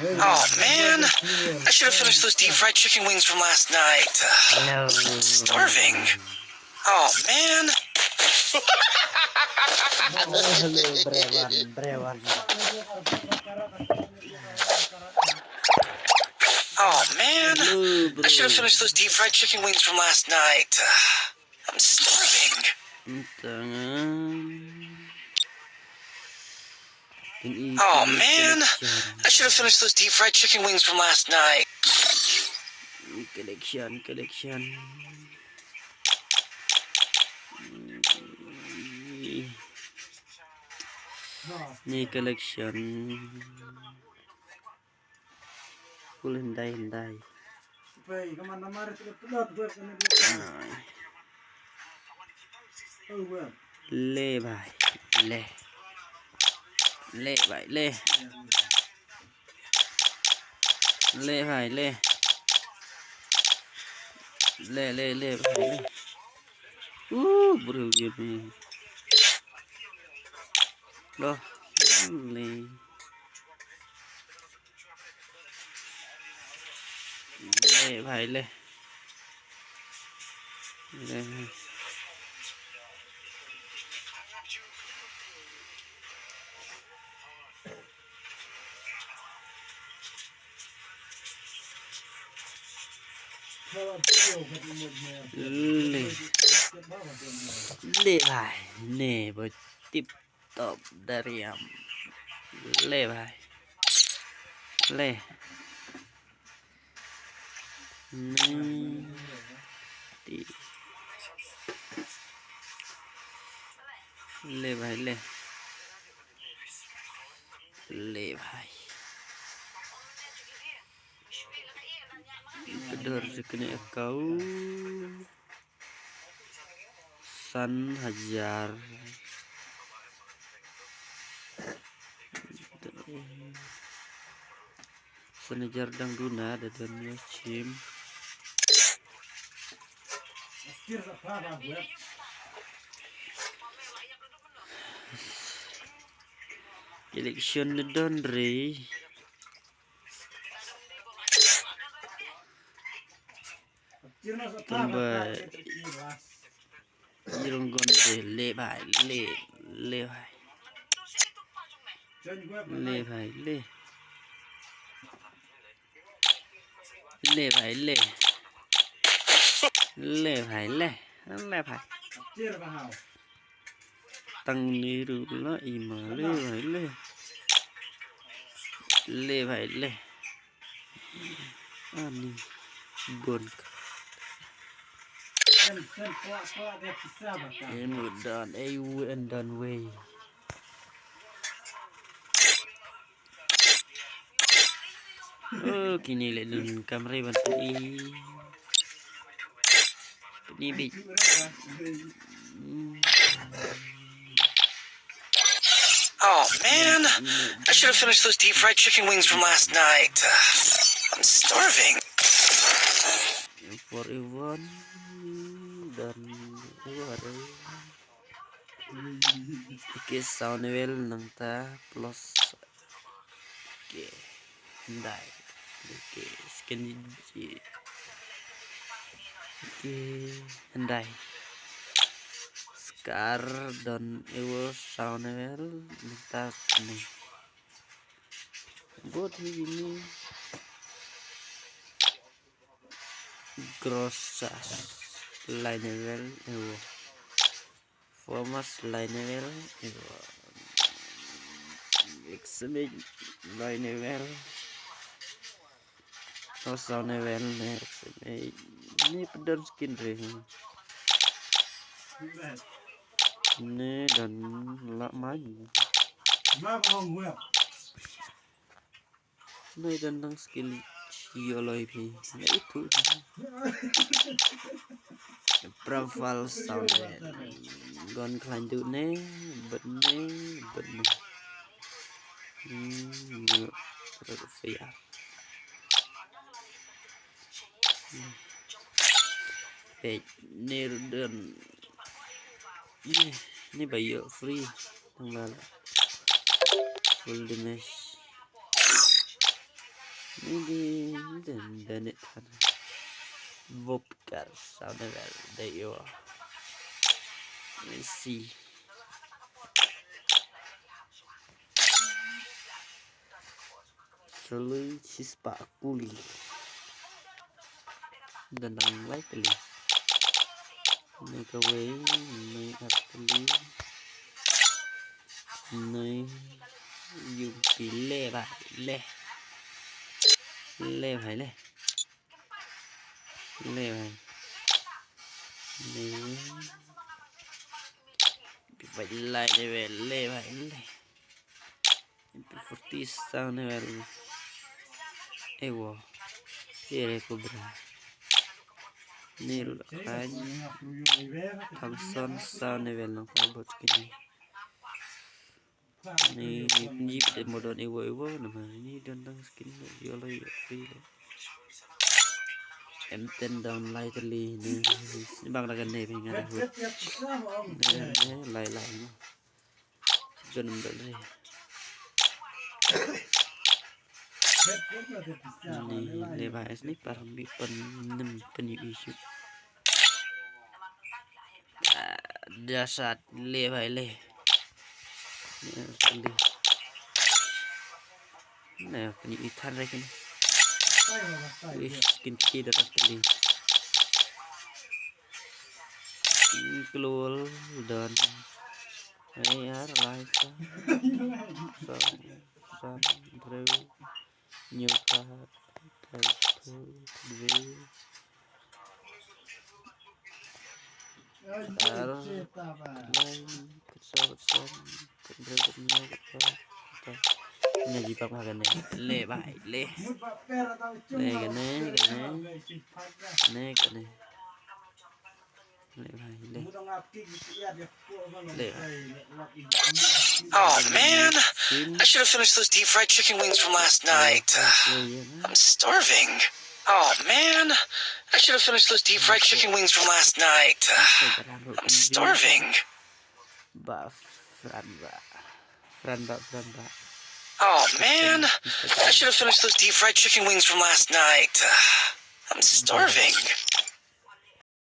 Oh man, I should have finished those deep fried chicken wings from last night. No. Starving. Oh man. Hello, Brewan. Oh man, Hello, bro. I should have finished those deep fried chicken wings from last night. I'm starving. Oh man, I should have finished those deep fried chicken wings from last night. Collection. Ni collection. Full hindai. Pai, kaman namar itu pedot buat kena dia. Oh, buat. Le bhai, le. Le bhai, le. Le bhai, le. Le bhai, le. Brilliant man. Lo, le. Le bhai, le. Le bhai. Le bhai, ne bo tip top dariam. Le bhai. Le. Ti. Le bhai, le. Le bhai. Kedor sekene kau. San Hajar. San Hajar Dangduna ada dan Yashim. Election Dondre. Tambah Irung Gonde le bhai. Le bhai, le. Le bhai, le. Le bhai, le. Le bhai. Tăng ni ru la ima le bhai, le. Le bhai, le. Ani bon. Emudan ayu and done way. Oh, kini le dun kamera bantu ni big. Oh man, I should have finished those deep fried chicken wings from last night. I'm starving. For everyone dan ada ke sound well nang ta plus ke ndai ke skin ke ndai scar dan ewo sound well nang ta ni buat ini grossas line level ewo formas line level ewo exhibit line level sound level ini pedar skin re ini dan lak maju ini tentang skill geologi itu profile sound gon kelanjutnya benih terus ya Nirdan ini bayo free tanggal full damage Maybe then it can Vopkar sound well. There you are. Let's see. Selalu Chispa Kuli dan likely make away may actually nơi dùng tỷ lệ bài lệ bài nếu phải lại để về lệ bài MP40 sound level ewo kere kubra nil kany Thompson sound level no kabot kini ni jeep de modon ewo nama ini dandang skin yolo free M10 down lightly ni bang dagan ne pengen hut lai no jonum dal ni device ni parang bi pen isu dasar le ni nah pen itan lagi ni skin key dapat kali keluar dan air light sun brew new card Này bác mà gần này lê bài lê gần này lê bài lê Oh man, I should have finished those deep fried chicken wings from last night. I'm starving. Oh man, I should have finished those deep fried chicken wings from last night. I'm starving. Oh man, I should have finished those deep fried chicken wings from last night. I'm starving.